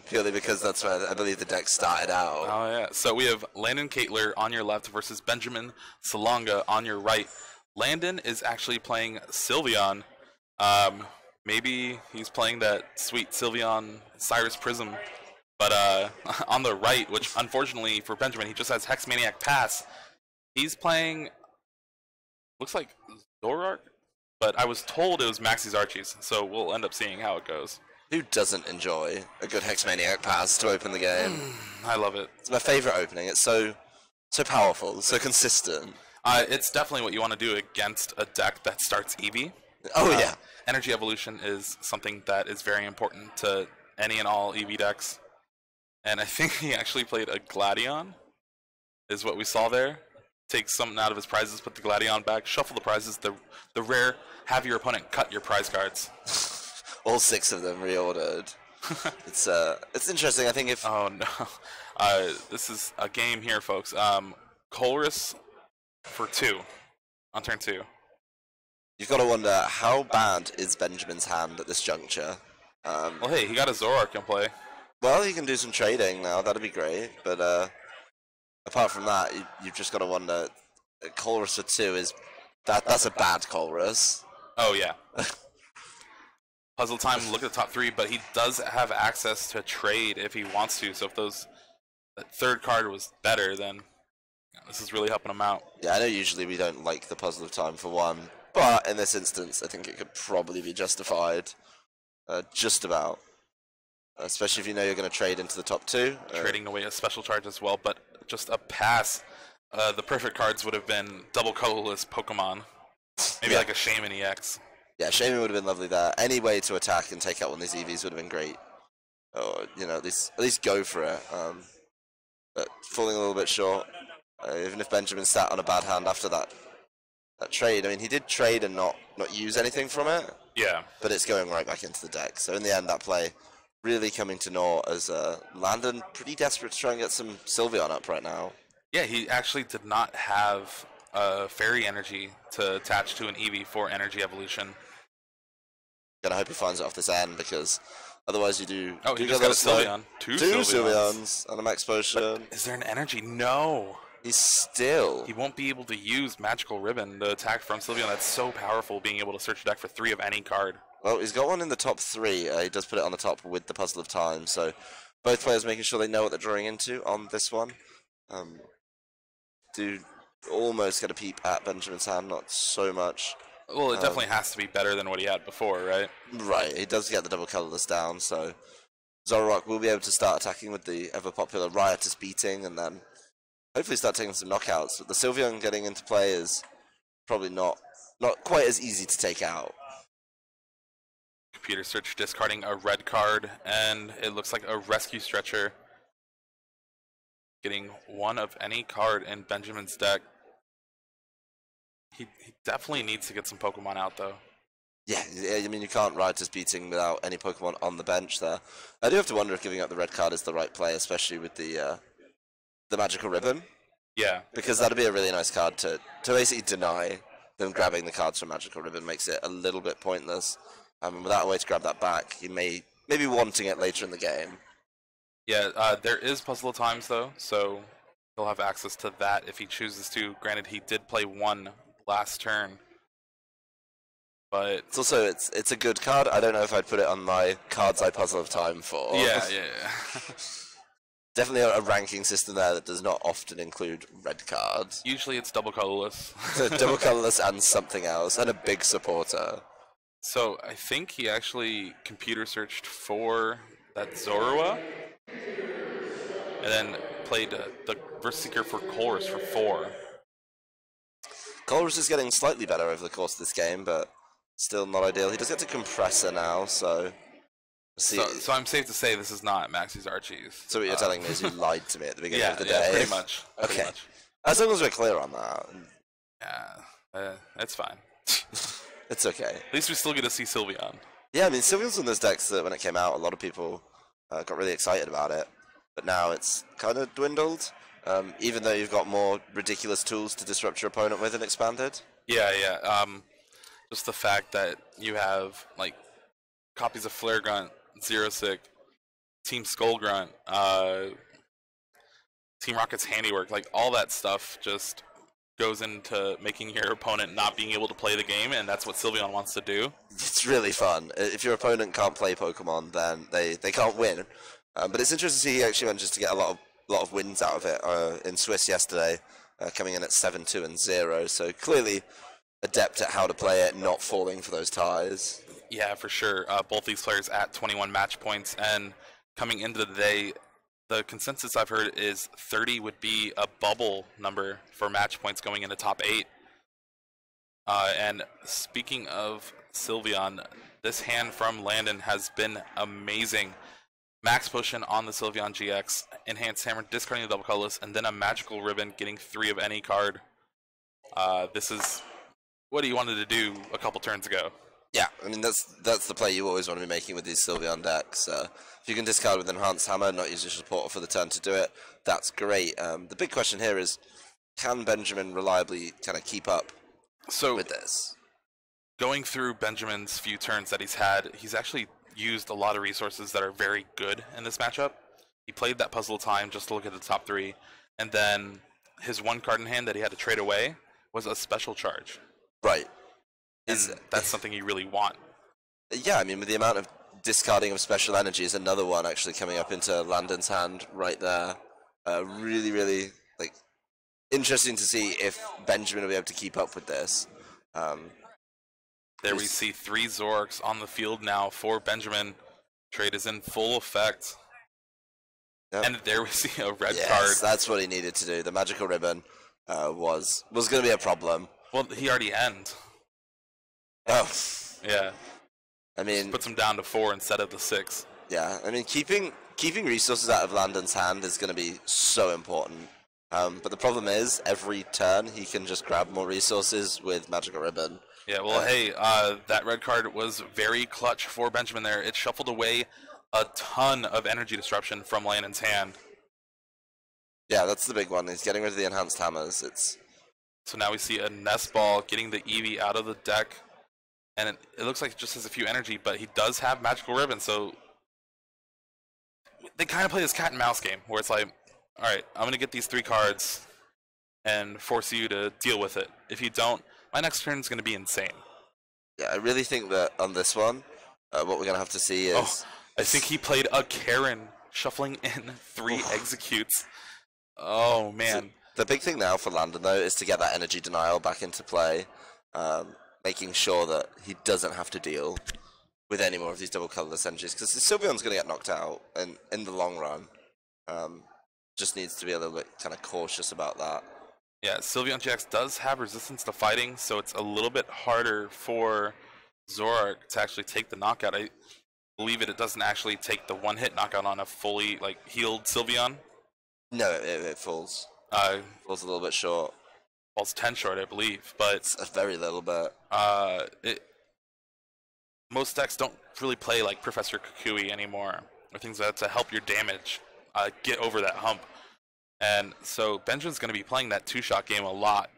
purely because that's where I believe the deck started out. Oh yeah. So we have Landen Kaetler on your left versus Benjamin Salonga on your right. Landen is actually playing Sylveon. Maybe he's playing that sweet Sylveon Cyrus Prism. But on the right, which unfortunately for Benjamin, he just has Hex Maniac Pass. He's playing, looks like Zoroark, but I was told it was Maxie's Archies, so we'll end up seeing how it goes. Who doesn't enjoy a good Hexmaniac pass to open the game? I love it. It's my favorite opening. It's so powerful, so consistent. It's definitely what you want to do against a deck that starts Eevee. Oh yeah. Energy Evolution is something that is very important to any and all Eevee decks. And I think he actually played a Gladion, is what we saw there. Take something out of his prizes, put the Gladion back, shuffle the prizes, the rare, have your opponent cut your prize cards. All 6 of them reordered. It's interesting. I think if oh no, this is a game here, folks. Colress for 2 on turn 2. You've got to wonder how bad is Benjamin's hand at this juncture. Well, hey, he got a Zoroark in play. Well, he can do some trading now. That'd be great. But apart from that, you've just got to wonder. Colress for 2 is that's a bad Colress. Oh yeah. Puzzle time. Look at the top 3, but he does have access to trade if he wants to. So if that third card was better, then this is really helping him out. Yeah, I know usually we don't like the puzzle of time for 1, but in this instance, I think it could probably be justified. Just about. Especially if you know you're going to trade into the top 2. Trading away a special charge as well, but just a pass. The perfect cards would have been double colorless Pokemon. Maybe like a Shaman EX. Yeah, Shaman would have been lovely there. Any way to attack and take out one of these EVs would have been great. Or, you know, at least go for it. But falling a little bit short. Even if Benjamin sat on a bad hand after that trade. I mean, he did trade and not use anything from it. Yeah. But it's going right back into the deck. So in the end, that play really coming to naught as Landen pretty desperate to try and get some Sylveon up right now. Yeah, he actually did not have Fairy Energy to attach to an Eevee for Energy Evolution. Gonna hope he finds it off this end because otherwise you do. Oh, he just got a Sylveon. Two Sylveons and a Max Potion. But is there an energy? No. He won't be able to use Magical Ribbon to attack from Sylveon. That's so powerful, being able to search a deck for 3 of any card. Well, he's got one in the top 3. He does put it on the top with the Puzzle of Time, so both players making sure they know what they're drawing into on this one. Do almost get a peep at Benjamin's hand, not so much. Well, it definitely has to be better than what he had before, right? Right, he does get the double colorless down, so Zoroark will be able to start attacking with the ever-popular Riotous Beating, and then hopefully start taking some knockouts. But the Sylveon getting into play is probably not quite as easy to take out. Computer search discarding a red card, and it looks like a Rescue Stretcher. Getting 1 of any card in Benjamin's deck. He definitely needs to get some Pokemon out, though. Yeah, I mean, you can't Riotous Beating without any Pokemon on the bench there. I do have to wonder if giving up the red card is the right play, especially with the Magical Ribbon. Yeah. Because that'd be a really nice card to basically deny them grabbing the cards from Magical Ribbon. Makes it a little bit pointless. Without a way to grab that back, he may be wanting it later in the game. Yeah, there is Puzzle of Times, though, so he'll have access to that if he chooses to. Granted, he did play 1 last turn. But it's also it's a good card. I don't know if I'd put it on my cards I Puzzle of Time for. Yeah. Definitely a ranking system there that does not often include red cards. Usually it's double colorless. Double colorless and something else, and a big supporter. So I think he actually computer searched for that Zorua, and then played the Verse Seeker for Colress for 4. Colress is getting slightly better over the course of this game, but still not ideal. He does get to Compressor now, so... So I'm safe to say this is not Maxie's Archies. So what you're telling me is you lied to me at the beginning of the day? Yeah, pretty much. Okay. Pretty much. As long as we're clear on that. Yeah, it's fine. It's okay. At least we still get to see Sylveon. Yeah, I mean, Sylveon's one of those decks that when it came out, a lot of people got really excited about it. But now it's kind of dwindled, even though you've got more ridiculous tools to disrupt your opponent with and expanded. Yeah. Just the fact that you have, like, copies of Flare Grunt, Zero Sick, Team Skullgrunt, Team Rocket's handiwork, like all that stuff just goes into making your opponent not being able to play the game, and that's what Sylveon wants to do. It's really fun. If your opponent can't play Pokemon, then they can't win. But it's interesting to see he actually manages to get a lot of wins out of it in Swiss yesterday, coming in at 7-2 and 0. So clearly adept at how to play it, not falling for those ties. Yeah, for sure. Both these players at 21 match points, and coming into the day, the consensus I've heard is 30 would be a bubble number for match points going into top 8. And speaking of Sylveon, this hand from Landen has been amazing. Max Potion on the Sylveon GX, Enhanced Hammer, discarding the double colorless, and then a Magical Ribbon, getting 3 of any card. This is what he wanted to do a couple turns ago. Yeah, I mean, that's the play you always want to be making with these Sylveon decks. If you can discard with Enhanced Hammer, not use your supporter for the turn to do it, that's great. The big question here is, can Benjamin reliably kind of keep up with this? Going through Benjamin's few turns that he's had, he's actually used a lot of resources that are very good in this matchup. He played that Puzzle Time just to look at the top 3, and then his one card in hand that he had to trade away was a Special Charge. Right. And that's something you really want. Yeah, I mean, with the amount of discarding of special energy is another one actually coming up into Landen's hand right there. Really, really interesting to see if Benjamin will be able to keep up with this. There we see 3 Zorks on the field now for Benjamin. Trade is in full effect. Yep. And there we see a red card. That's what he needed to do. The Magical Ribbon was going to be a problem. Well, he already ends. Oh. Yeah. I mean, just puts him down to 4 instead of the 6. Yeah, I mean, keeping resources out of Landen's hand is going to be so important. But the problem is, every turn he can just grab more resources with Magical Ribbon. Yeah, well, hey, that red card was very clutch for Benjamin there. It shuffled away a ton of energy disruption from Landen's hand. Yeah, that's the big one. He's getting rid of the Enhanced Hammers. So now we see a Nest Ball getting the Eevee out of the deck. And it looks like it just has a few energy, but he does have Magical Ribbon, so they kind of play this cat and mouse game, where it's like, all right, I'm going to get these 3 cards and force you to deal with it. If you don't, my next turn is going to be insane. Yeah, I really think that on this one, what we're going to have to see is... Oh, I think he played a Karen, shuffling in 3 executes. Oh, man. So the big thing now for Landen, though, is to get that energy denial back into play. Making sure that he doesn't have to deal with any more of these double colorless energies, because Sylveon's going to get knocked out in the long run. Just needs to be a little bit kind of cautious about that. Yeah, Sylveon GX does have resistance to fighting, so it's a little bit harder for Zoroark to actually take the knockout. I believe it doesn't actually take the one-hit knockout on a fully healed Sylveon. No, it falls. Falls a little bit short. Falls 10 short, I believe, but it's a very little bit. Most decks don't really play like Professor Kukui anymore, or things that to help your damage get over that hump. And so Benjamin's going to be playing that 2-shot game a lot.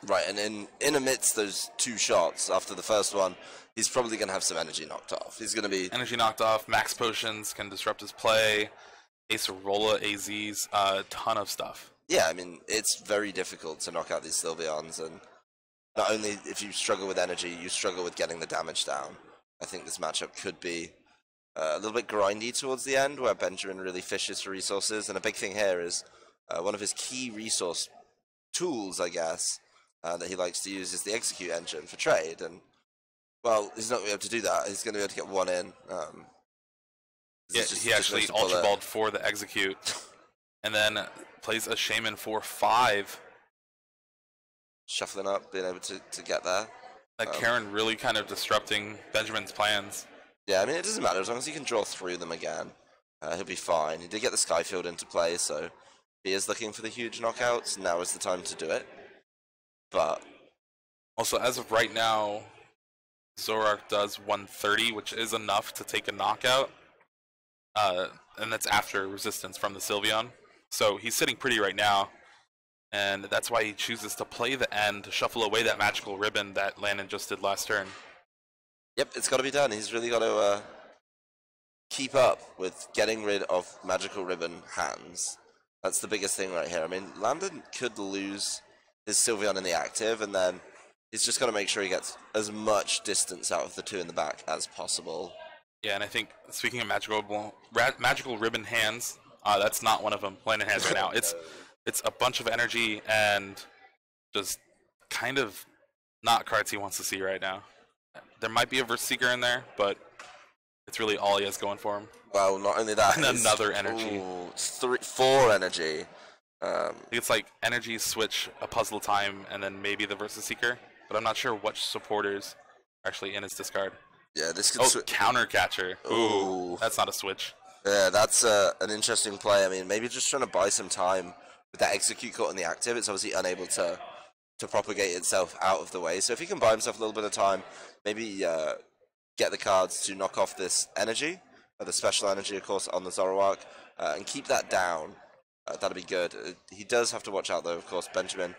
Right, and in amidst those 2 shots after the first one, he's probably going to have some energy knocked off. He's going to be energy knocked off. Max Potions can disrupt his play. Acerola, AZs, a ton of stuff. Yeah, I mean, it's very difficult to knock out these Sylveons, and not only if you struggle with energy, you struggle with getting the damage down. I think this matchup could be a little bit grindy towards the end, where Benjamin really fishes for resources, and a big thing here is one of his key resource tools, I guess, that he likes to use is the Execute engine for trade, and, well, he's not going to be able to do that. He's going to be able to get one in. Yeah, he actually Ultra Balled for the Execute, and then plays a Shaman for 5. Shuffling up, being able to get there. That Karen really kind of disrupting Benjamin's plans. Yeah, I mean, it doesn't matter. As long as he can draw through them again, he'll be fine. He did get the Skyfield into play, so he is looking for the huge knockouts. Now is the time to do it. But also, as of right now, Zoroark does 130, which is enough to take a knockout. And that's after resistance from the Sylveon. So he's sitting pretty right now, and that's why he chooses to play the end to shuffle away that Magical Ribbon that Landen just did last turn. Yep, it's got to be done. He's really got to keep up with getting rid of Magical Ribbon hands. That's the biggest thing right here. I mean, Landen could lose his Sylveon in the active, and then he's just got to make sure he gets as much distance out of the two in the back as possible. Yeah, and I think, speaking of magical ribbon hands, that's not one of them Landen has right now. It's a bunch of energy and just kind of not cards he wants to see right now. There might be a Verse Seeker in there, but it's really all he has going for him. Well, not only that, and another energy. Ooh, 4 energy. I think it's like energy, switch, a puzzle time, and then maybe the Versus Seeker. But I'm not sure which supporters are actually in his discard. Yeah, this could Counter Catcher. Ooh, that's not a switch. Yeah, that's an interesting play. I mean, maybe just trying to buy some time with that Execute caught in the active. It's obviously unable to propagate itself out of the way. So if he can buy himself a little bit of time, maybe get the cards to knock off this energy, the special energy, of course, on the Zoroark, and keep that down. That'll be good. He does have to watch out, though, of course. Benjamin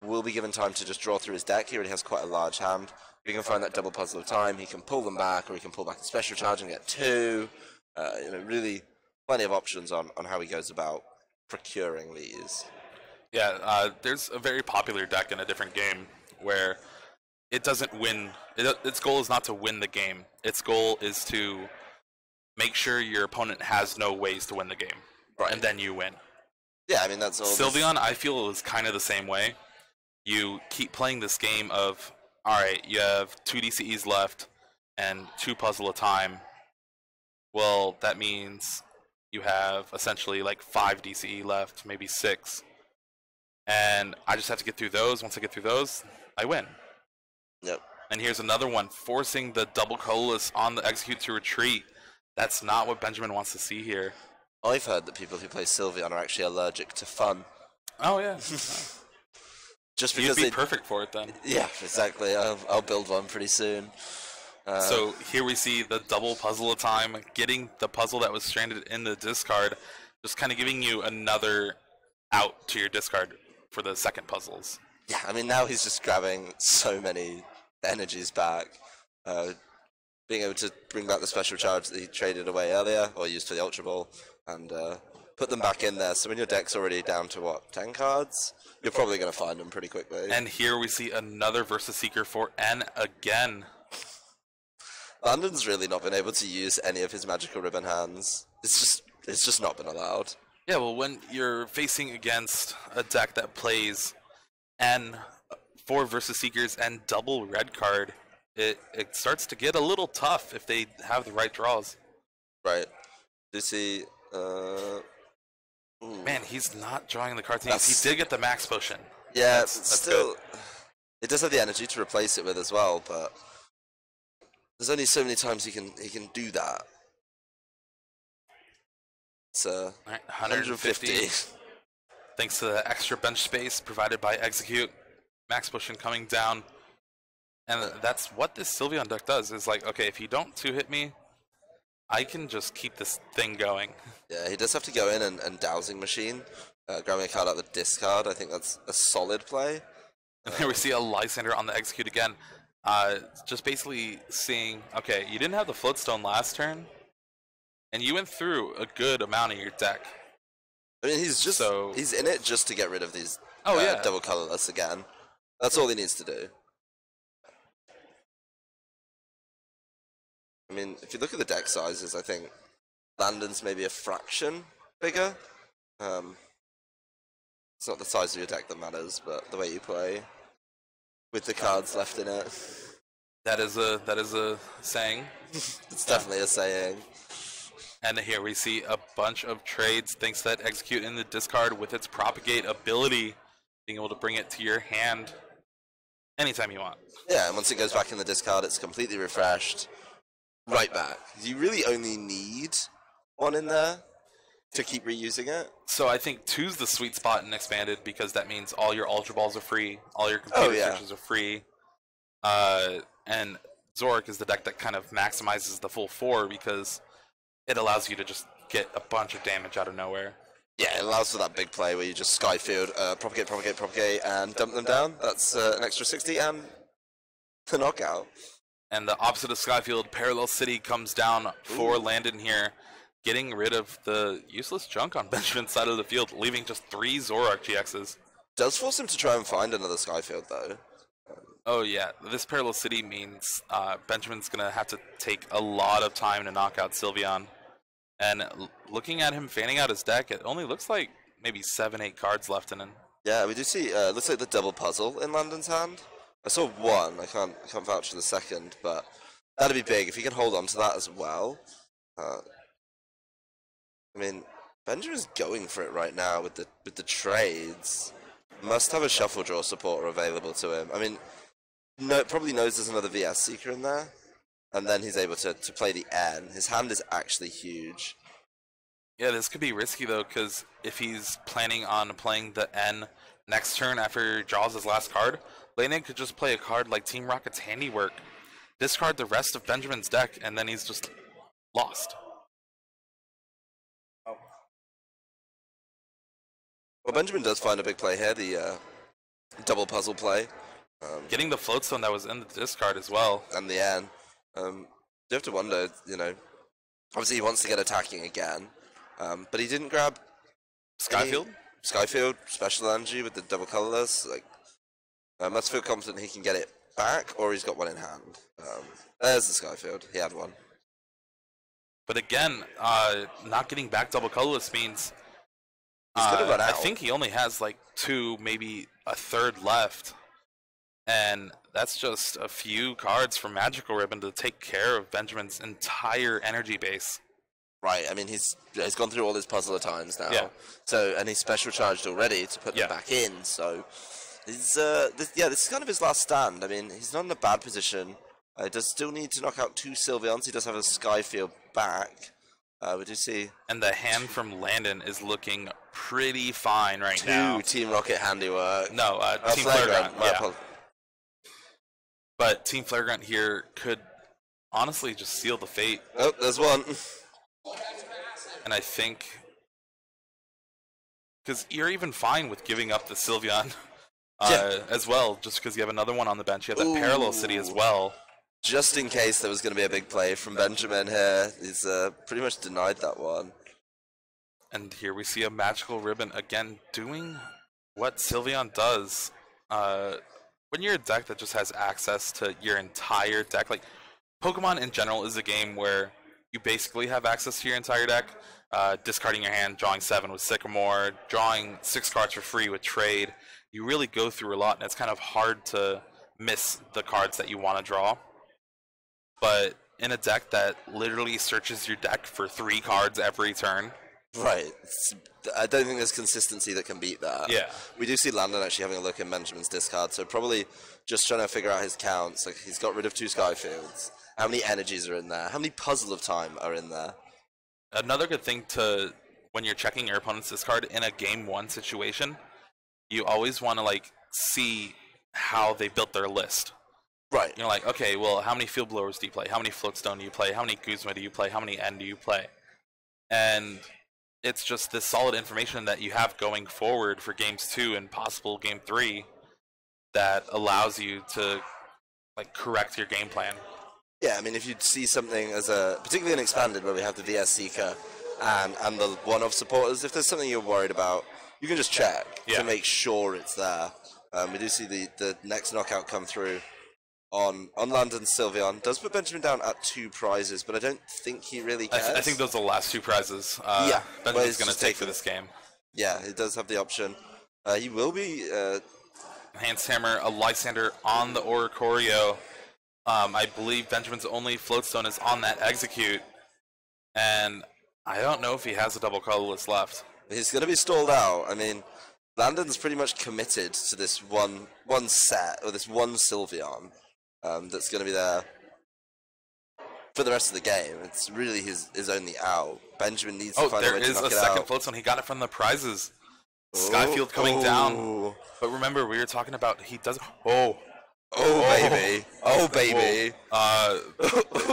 will be given time to just draw through his deck. He already has quite a large hand. If he can find that double puzzle of time, he can pull them back, or he can pull back the special charge and get 2. Really plenty of options on how he goes about procuring these. Yeah, there's a very popular deck in a different game where it doesn't win. Its goal is not to win the game. Its goal is to make sure your opponent has no ways to win the game, right, and then you win. Yeah, I mean, that's all. Sylveon, I feel, is kind of the same way. You keep playing this game of, all right, you have 2 DCEs left and 2 puzzle a time. Well, that means you have essentially like 5 DCE left, maybe 6. And I just have to get through those. Once I get through those, I win. Yep. And here's another one, forcing the double colorless on the Execute to retreat. That's not what Benjamin wants to see here. I've heard that people who play Sylveon are actually allergic to fun. Oh, yeah. Just because you'd be perfect for it then. Yeah, exactly. I'll build one pretty soon. So here we see the double puzzle of time, getting the puzzle that was stranded in the discard, just kind of giving you another out to your discard for the second puzzles. Yeah, I mean, now he's just grabbing so many energies back. Being able to bring back the special charge that he traded away earlier, or used for the Ultra Ball, and put them back in there. So when your deck's already down to, what, 10 cards? You're probably going to find them pretty quickly. And here we see another Versus Seeker for N again. Landen's really not been able to use any of his Magical Ribbon hands. It's just not been allowed. Yeah, well, when you're facing against a deck that plays N, 4 Versus Seekers, and double red card, it starts to get a little tough if they have the right draws. Right. Do you see... Man, he's not drawing the cards. He did get the Max Potion. Yeah, that's still... good. It does have the energy to replace it with as well, but... There's only so many times he can do that. It's right, 150. Thanks to the extra bench space provided by Execute. Max Potion coming down. And that's what this Sylveon deck does. Is like, okay, if you don't 2-hit me, I can just keep this thing going. Yeah, he does have to go in and Dowsing Machine. Grabbing a card out of the discard. I think that's a solid play. And here we see a Lysander on the Execute again. Just basically seeing, okay, you didn't have the Floatstone last turn, and you went through a good amount of your deck. I mean, he's in it just to get rid of these double colorless again. That's all he needs to do. I mean, if you look at the deck sizes, I think Landen's maybe a fraction bigger. It's not the size of your deck that matters, but the way you play with the cards left in it. That is a saying. It's definitely a saying. And here we see a bunch of trades, thanks to that Execute in the discard with its Propagate ability, being able to bring it to your hand anytime you want. Yeah, and once it goes back in the discard, it's completely refreshed. Right back. You really only need one in there to keep reusing it. So I think 2's the sweet spot in Expanded, because that means all your Ultra Balls are free, all your computer switches are free, and Zoroark is the deck that kind of maximizes the full 4 because it allows you to just get a bunch of damage out of nowhere. Yeah, it allows for that big play where you just Skyfield, propagate, and dump them down. That's an extra 60 and the knockout. And the opposite of Skyfield, Parallel City comes down for Landen here, getting rid of the useless junk on Benjamin's side of the field, leaving just 3 Zoroark GXs. Does force him to try and find another Skyfield, though. Oh yeah, this Parallel City means Benjamin's going to have to take a lot of time to knock out Sylveon. And looking at him fanning out his deck, it only looks like maybe 7-8 cards left in him. Yeah, we do see, looks like the double puzzle in Landen's hand. I saw one, I can't vouch for the second, but that'd be big if he can hold on to that as well. I mean, Benjamin's going for it right now with the trades. Must have a shuffle draw supporter available to him. I mean, probably knows there's another VS Seeker in there, and then he's able to play the N. His hand is actually huge. Yeah, this could be risky though, because if he's planning on playing the N next turn after he draws his last card, Landen could just play a card like Team Rocket's Handiwork, discard the rest of Benjamin's deck, and then he's just lost. Well, Benjamin does find a big play here, the double puzzle play. Getting the floatstone that was in the discard as well. And the N. You have to wonder, you know, obviously he wants to get attacking again, but he didn't grab Skyfield? Skyfield, special energy with the double colorless. Like, must feel confident he can get it back, or he's got one in hand. There's the Skyfield. He had one. But again, not getting back double colorless means he's gonna run out. I think he only has like 2, maybe a third left. And that's just a few cards from Magical Ribbon to take care of Benjamin's entire energy base. Right, I mean, he's gone through all his puzzler times now. Yeah. So, and he's special charged already to put them back in. So, he's, this is kind of his last stand. I mean, he's not in a bad position. He does still need to knock out 2 Sylveons. He does have a Skyfield back. We do see... And the hand from Landen is looking pretty fine right now. 2 Team Rocket Handiwork. No, Team Flaregrunt. Yeah. But Team Flaregunt here could honestly just seal the fate. Oh, there's one. And I think... Because you're even fine with giving up the Sylveon as well, just because you have another one on the bench. You have that Parallel City as well. Just in case there was going to be a big play from Benjamin here. He's pretty much denied that one. And here we see a Magical Ribbon again doing what Sylveon does. When you're a deck that just has access to your entire deck, like Pokemon in general is a game where you basically have access to your entire deck, discarding your hand, drawing 7 with Sycamore, drawing 6 cards for free with Trade. You really go through a lot, and it's kind of hard to miss the cards that you want to draw. But in a deck that literally searches your deck for 3 cards every turn. Right. I don't think there's consistency that can beat that. Yeah. We do see Landen actually having a look at Benjamin's discard, so probably just trying to figure out his counts. Like, he's got rid of 2 Skyfields. How many energies are in there? How many Puzzle of Time are in there? Another good thing to, when you're checking your opponent's discard in a Game 1 situation, you always want to, like, see how they built their list. Right. You're like, okay, well, how many Field Blowers do you play? How many Floatstone do you play? How many Guzma do you play? How many N do you play? And it's just this solid information that you have going forward for Games 2 and possible Game 3 that allows you to, like, correct your game plan. Yeah, I mean, if you see something as particularly in Expanded, where we have the VS Seeker and the one-off supporters, if there's something you're worried about, you can just check to make sure it's there. We do see the next knockout come through on Landen Sylveon. Does put Benjamin down at 2 prizes, but I don't think he really cares. I think those are the last 2 prizes Benjamin's going to take for this game. Yeah, he does have the option. He will be... Enhanced Hammer, a Lysander on the Oricorio. I believe Benjamin's only Floatstone is on that Execute. And I don't know if he has a double colorless left. He's going to be stalled out. I mean, Landen's pretty much committed to this one set, or this one Sylveon. That's going to be there for the rest of the game. It's really his only out. Benjamin needs to find a way to knock it out. There is a second Floatstone. He got it from the prizes. Skyfield coming down. But remember, we were talking about he does... baby. Oh, baby.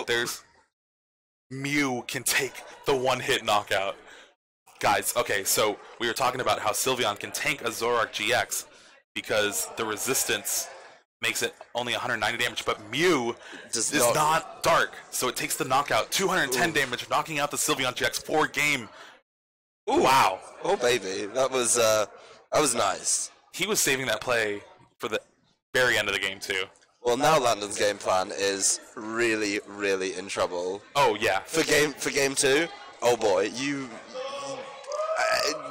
There's... Mew can take the one-hit knockout. Guys, okay, so we were talking about how Sylveon can tank a Zoroark GX because the resistance makes it only 190 damage, but Mew Does is not- not dark, so it takes the knockout, 210 damage, knocking out the Sylveon GX 4-game. Ooh. Wow. Oh baby, that was nice. He was saving that play for the very end of the game too. Well, now Landen's game plan is really, really in trouble. Oh yeah. For game 2, oh boy, you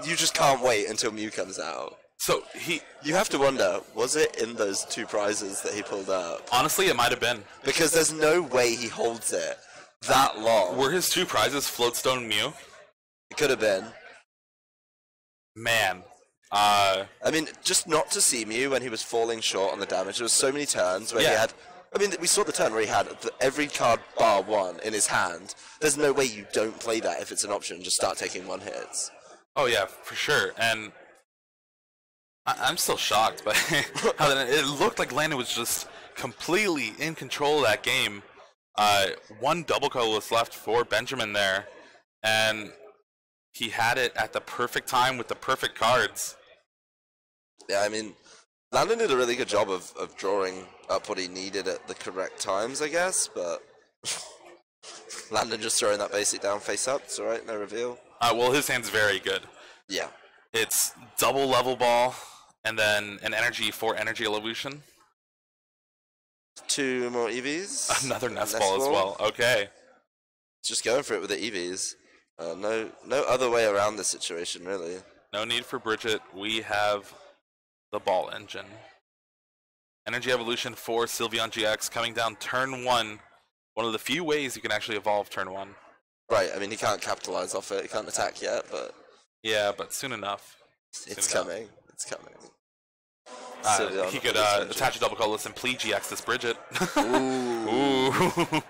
just can't wait until Mew comes out. So You have to wonder, was it in those 2 prizes that he pulled out? honestly, it might have been. Because there's no way he holds it that long. Were his 2 prizes Floatstone Mew? It could have been. Man. I mean, just not to see Mew when he was falling short on the damage. There was so many turns where he Yeah. had... I mean, we saw the turn where he had every card bar 1 in his hand. There's no way you don't play that if it's an option. Just start taking 1 hits. Oh yeah, for sure. And I'm still shocked by how it looked like Landen was just completely in control of that game. 1 double colorless left for Benjamin there, and he had it at the perfect time with the perfect cards. Yeah, I mean, Landen did a really good job of drawing up what he needed at the correct times, I guess, but Landen just throwing that basic down face up. It's alright, no reveal. Well, his hand's very good. Yeah. It's double level ball, and then an energy for energy evolution. 2 more EVs. Another nest ball as well. Okay. Just going for it with the EVs. No other way around this situation, really. No need for Bridget. We have the ball engine. Energy evolution for Sylveon GX coming down turn 1. One of the few ways you can actually evolve turn 1. Right, I mean, he can't capitalize off it. He can't attack yet, but... Yeah, but soon enough. It's coming. It's coming. He could attach a double colorless and plea GX this Bridget. Ooh. Ooh.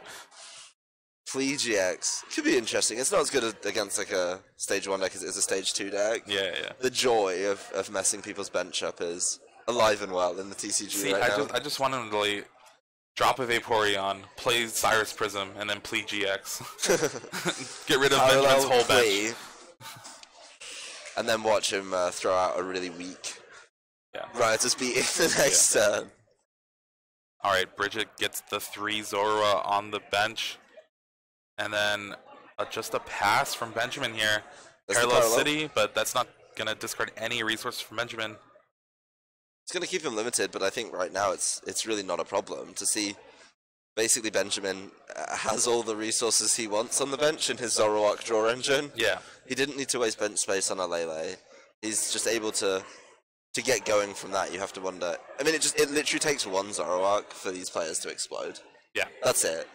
Flea GX. Could be interesting. It's not as good against like a stage 1 deck as it is a stage 2 deck. Yeah, yeah. The joy of messing people's bench up is alive and well in the TCG See, right now. I just want him to like, drop a Vaporeon, play Cyrus Prism, and then plea GX. Get rid of Benjamin's whole bench. And then watch him throw out a really weak Riotous Beat in the next turn. Alright, Bridget gets the 3 Zorua on the bench. And then just a pass from Benjamin here. Parallel City, but that's not going to discard any resources from Benjamin. It's going to keep him limited, but I think right now it's really not a problem to see. Basically, Benjamin has all the resources he wants on the bench in his Zoroark draw engine. Yeah. He didn't need to waste bench space on a Lele. He's just able to get going from that. You have to wonder. I mean, it literally takes 1 Zoroark for these players to explode. Yeah. That's it.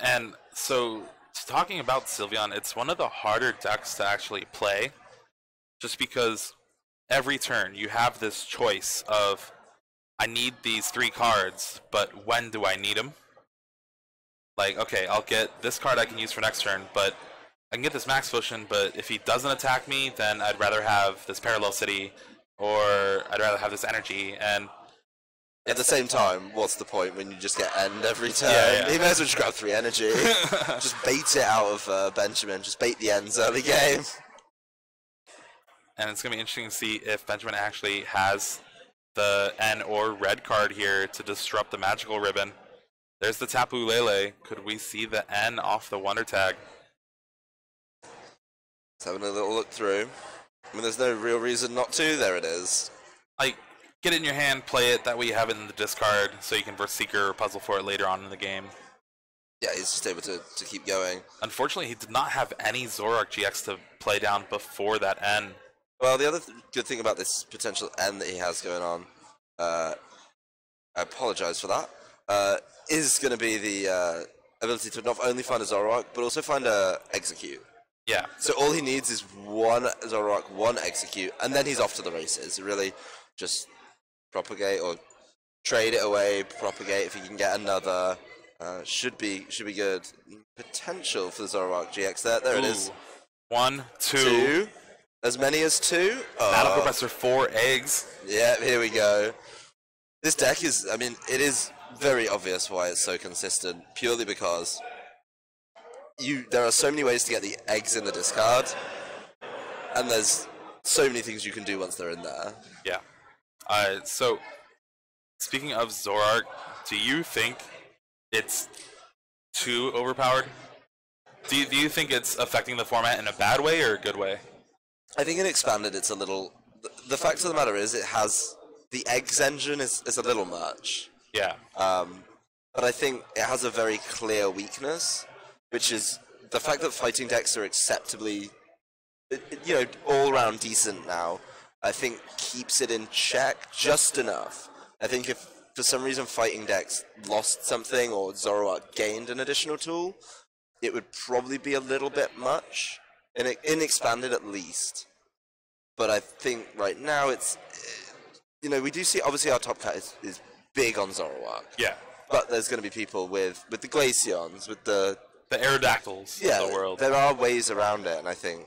And so, talking about Sylveon, it's one of the harder decks to actually play, just because every turn you have this choice of, I need these 3 cards, but when do I need them? Like, okay, I'll get this card I can use for next turn, but I can get this Max Potion, but if he doesn't attack me, then I'd rather have this Parallel City, or I'd rather have this Energy, and at the same time, what's the point when you just get end every turn? Yeah. He may as well just grab 3 energy. Just bait it out of Benjamin. Just bait the ends early game. And it's going to be interesting to see if Benjamin actually has the N or red card here to disrupt the Magical Ribbon. There's the Tapu Lele. Could we see the N off the Wonder Tag? Just having a little look through. I mean, there's no real reason not to. There it is. Like, get it in your hand, play it, that way you have it in the discard, so you can burst Seeker or puzzle for it later on in the game. Yeah, he's just able to keep going. Unfortunately, he did not have any Zoroark GX to play down before that N. Well, the other good thing about this potential N that he has going on, I apologize for that, is going to be the ability to not only find a Zoroark, but also find a Execute. Yeah. So all he needs is 1 Zoroark, 1 Execute, and then he's off to the races. Really just propagate or trade it away, propagate if he can get another. Should be good. Potential for the Zoroark GX there. There it is. 1, 2. As many as 2. Battle Professor 4 eggs. Yeah, here we go. This deck is, I mean, it is very obvious why it's so consistent, purely because there are so many ways to get the eggs in the discard, and there's so many things you can do once they're in there. Yeah. So Speaking of Zorark, do you think it's too overpowered? Do you think it's affecting the format in a bad way or a good way? I think in Expanded it's a little... The fact of the matter is it has... The eggs engine is a little much. Yeah. But I think it has a very clear weakness, which is the fact that fighting decks are acceptably, all around decent now. I think keeps it in check just enough. I think if for some reason fighting decks lost something or Zoroark gained an additional tool, it would probably be a little bit much, in Expanded at least. But I think right now it's, we do see, obviously our top cut is big on Zoroark. Yeah. But there's going to be people with the Glaceons, with the Aerodactyls of the world. There are ways around it, and I think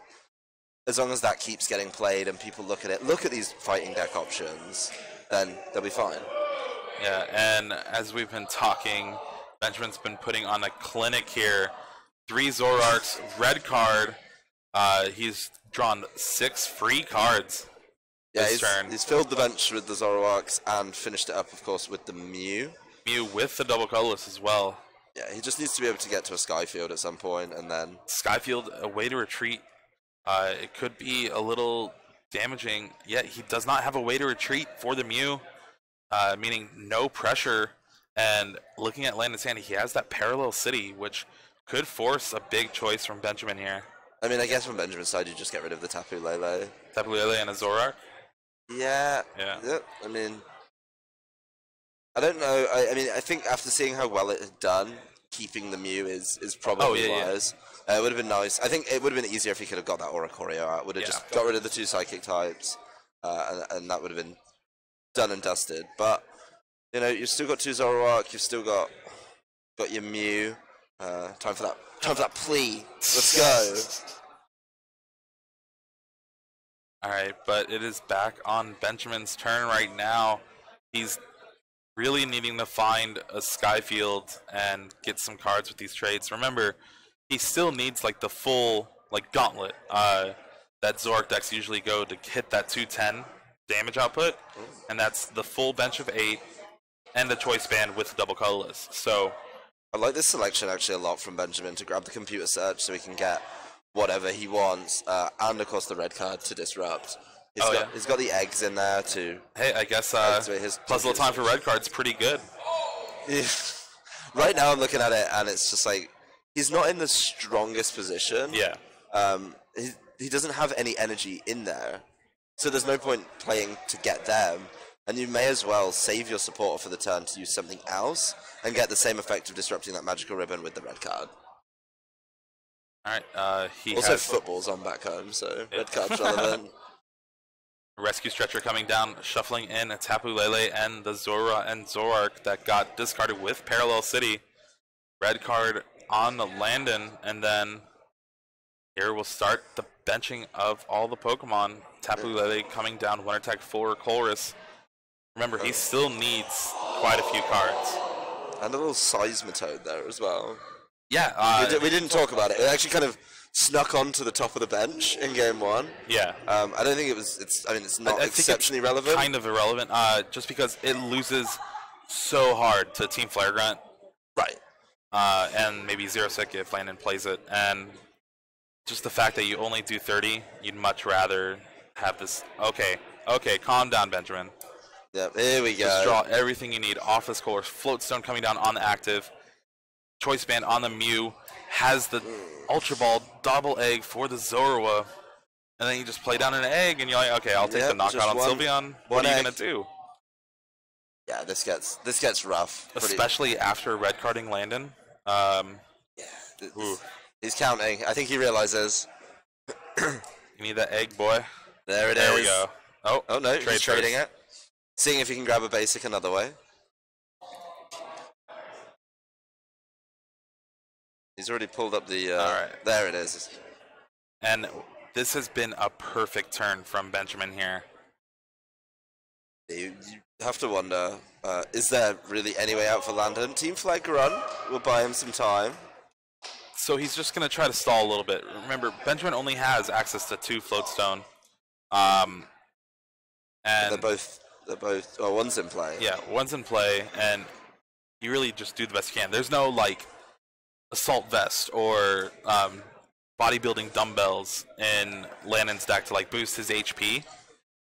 as long as that keeps getting played and people look at these fighting deck options, then they'll be fine. Yeah, and as we've been talking, Benjamin's been putting on a clinic here. 3 Zoroarks, red card. He's drawn 6 free cards. Yeah, he's filled the bench with the Zoroarks and finished it up, of course, with the Mew. Mew with the double colorless as well. Yeah, he just needs to be able to get to a Skyfield at some point, and then... Skyfield, a way to retreat. It could be a little damaging, yet he does not have a way to retreat for the Mew, meaning no pressure. And looking at Landen's hand, he has that Parallel City, which could force a big choice from Benjamin here. I mean, I guess from Benjamin's side, you just get rid of the Tapu Lele. Tapu Lele and a Zoroark? Yeah. I mean... I don't know. I mean, I think after seeing how well it had done, keeping the Mew is probably wise. It would have been nice. I think it would have been easier if he could have got that Oricorio out. Would have just got rid of the 2 Psychic types, and that would have been done and dusted. But you've still got 2 Zoroark. You've still got your Mew. Time for that plea. Let's go. All right, but it is back on Benjamin's turn right now. He's really needing to find a Skyfield and get some cards with these trades. Remember, he still needs the full gauntlet that Zoroark decks usually go to hit that 210 damage output, and that's the full bench of 8 and the choice band with the double colorless. So I like this selection actually a lot from Benjamin to grab the computer search so he can get whatever he wants, and of course the red card to disrupt. He's got the eggs in there too. Hey, I guess puzzle time for red card's pretty good. Right now I'm looking at it and it's just he's not in the strongest position. Yeah. He doesn't have any energy in there, so there's no point playing to get them. And you may as well save your supporter for the turn to use something else and get the same effect of disrupting that magical ribbon with the red card. All right. He also has football's on back home, so red card's relevant. Rescue Stretcher coming down, shuffling in a Tapu Lele and the Zora and Zoroark that got discarded with Parallel City. Red card on the Landen, and then here we'll start the benching of all the Pokemon. Tapu Lele coming down, Winter Tech for Colress. Remember, he still needs quite a few cards. And a little Seismitoad there as well. Yeah. We didn't talk about it. It actually kind of snuck onto the top of the bench in game 1. Yeah. I don't think it's not exceptionally relevant. Kind of irrelevant, just because it loses so hard to Team Flare Grunt. Right. And maybe Zero Sick if Landon plays it. And just the fact that you only do 30, you'd much rather have this. Okay, calm down, Benjamin. Yep, here we go. Just draw everything you need off this course. Floatstone coming down on the active. Choice Band on the Mew. Has the Ultra Ball double egg for the Zorua. And then you just play down an egg and you're like, okay, I'll take the knockout on Sylveon. What are you going to do? Yeah, this gets rough. Especially after red carding Landon. He's counting. I think he realizes. You need that egg, boy. There it is. There we go. Oh no, he's trading it. Seeing if he can grab a basic another way. He's already pulled up the... Alright. There it is. And this has been a perfect turn from Benjamin here. You have to wonder, is there really any way out for Landen? Team Flag Grunt will buy him some time. So he's just going to try to stall a little bit. Remember, Benjamin only has access to 2 Floatstone. And they're both They're both. Oh, one's in play. Yeah, one's in play, and you really just do the best you can. There's no like assault vest or bodybuilding dumbbells in Landen's deck to like boost his HP.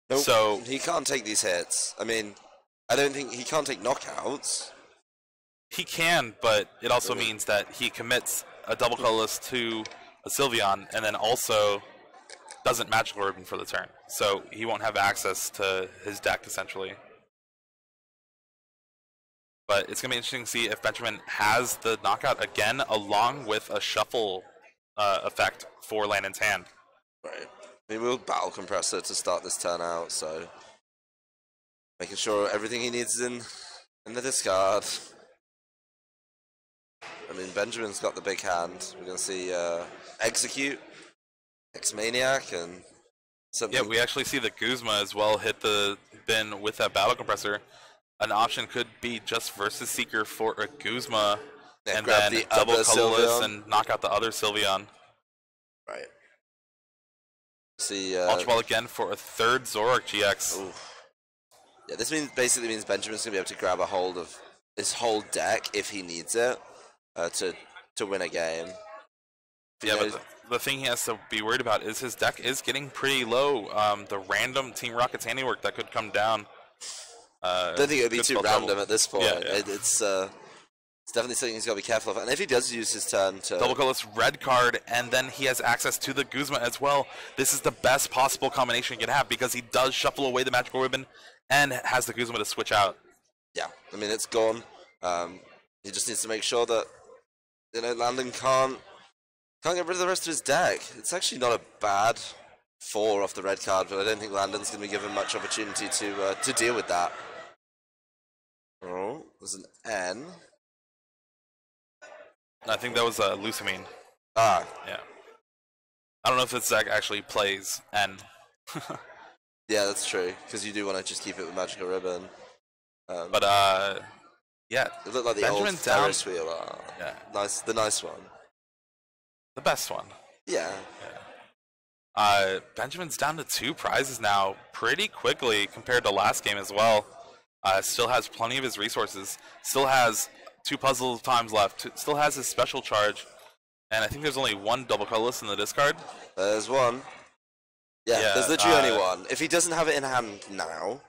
Nope. So he can't take these hits. I mean, I don't think he can't take knockouts. he can, but it also means that he commits a double colorless to a Sylveon, and then also doesn't Magical Ribbon for the turn. So he won't have access to his deck, essentially. But it's going to be interesting to see if Benjamin has the knockout again, along with a shuffle effect for Landon's hand. Right. He will Battle Compressor to start this turn out, so making sure everything he needs is in the discard. I mean, Benjamin's got the big hand. We're going to see Execute, X-Maniac, and something. Yeah, we actually see the Guzma as well hit the bin with that Battle Compressor. An option could be just versus Seeker for a Guzma, Yeah, and grab then the double other colorless Sylveon. and knock out the other Sylveon. Right. See, Ultra Ball again for a third Zoroark GX. oof. Yeah, this basically means Benjamin's gonna be able to grab a hold of his whole deck if he needs it to win a game. Yeah, but the thing he has to be worried about is his deck is getting pretty low. The random Team Rocket's handiwork that could come down. I don't think it would be too random at this point. Yeah, yeah. It's definitely something he's got to be careful of. And if he does use his turn to Double colorless red card, and then he has access to the Guzma as well. This is the best possible combination he can have because he does shuffle away the Magical Ribbon and has the Guzma to switch out. yeah, I mean it's gone. He just needs to make sure that Landen can't get rid of the rest of his deck. It's actually not a bad 4 off the red card, but I don't think Landen's going to be given much opportunity to deal with that. Oh, there's an N. I think that was Lucamine. Ah, Yeah. I don't know if this deck actually plays N. yeah, that's true, because you do want to just keep it with Magical Ribbon. But, yeah. It looked like the Benjamin old down. Ferris wheel. Yeah. The nice one. The best one. Yeah. Benjamin's down to 2 prizes now pretty quickly compared to last game as well. Still has plenty of his resources. Still has 2 puzzle times left. Still has his special charge. And I think there's only 1 double colorless in the discard. There's one. Yeah, Yeah, there's literally only one. If he doesn't have it in hand now,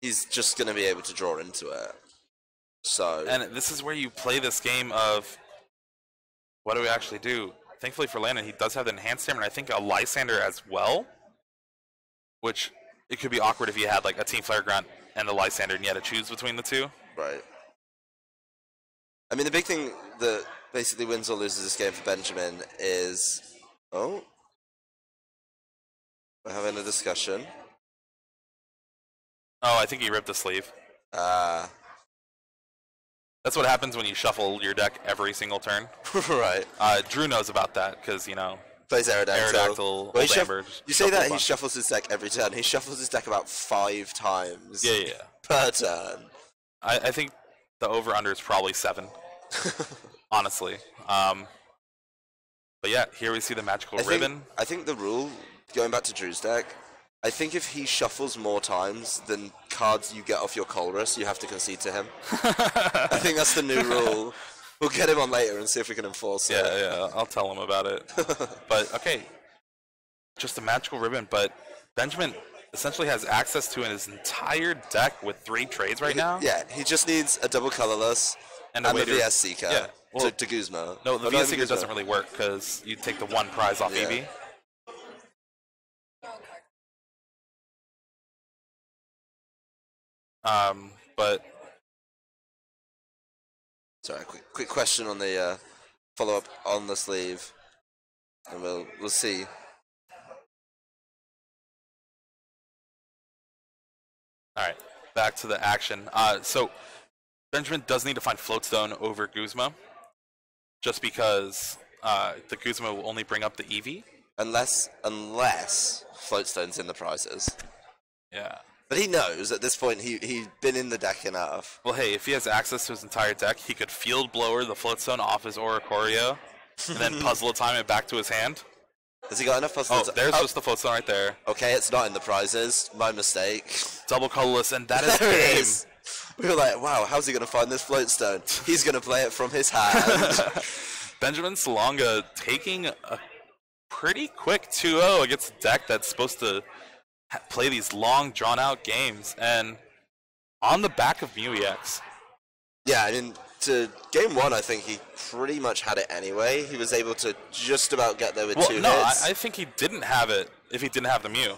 he's just going to be able to draw into it. So. And this is where you play this game of what do we actually do? Thankfully for Landon, he does have the enhanced stamina, and I think a Lysander as well. Which, it could be awkward if you had like a Team Flare Grunt and a Lysander and you had to choose between the two. Right. I mean, the big thing that basically wins or loses this game for Benjamin is... Oh. We're having a discussion. Oh, I think he ripped the sleeve. That's what happens when you shuffle your deck every single turn. Right. Drew knows about that because, Plays Aerodactyl. Aerodactyl, Well, Old Amber, you say that he bunch. shuffles his deck every turn. He shuffles his deck about 5 times Yeah. per turn. I think the over-under is probably 7, honestly. But yeah, here we see the Magical Ribbon. I think the rule, going back to Drew's deck, I think if he shuffles more times than cards you get off your Colress, you have to concede to him. I think that's the new rule. We'll get him on later and see if we can enforce it. Yeah, I'll tell him about it. But, okay, just a Magical Ribbon, but Benjamin essentially has access to his entire deck with 3 trades right now. Yeah, he just needs a double colorless and a VS Seeker to Guzma. No, the Or not VS even Seeker Guzma. doesn't really work because you take the 1 prize off Yeah. EV. But Sorry, quick question on the follow-up on the sleeve, and we'll see. all right, back to the action. So Benjamin does need to find Floatstone over Guzma, just because the Guzma will only bring up the EV. Unless Floatstone's in the prizes. Yeah. But he knows at this point he's been in the deck enough. Well, hey, if he has access to his entire deck, he could Field Blower the Floatstone off his Oricorio, and then puzzle time it back to his hand. Has he got enough floatstone? Oh, there's just the floatstone right there. Okay, it's not in the prizes. My mistake. Double colorless, and that is There it game. is. We were like, wow, how's he going to find this floatstone? He's going to play it from his hand. Benjamin Salonga taking a pretty quick 2-0 against a deck that's supposed to play these long, drawn-out games, and on the back of MuEX. Yeah, I mean, to game one, I think he pretty much had it anyway. He was able to just about get there with two hits. I think he didn't have it if he didn't have the Mew.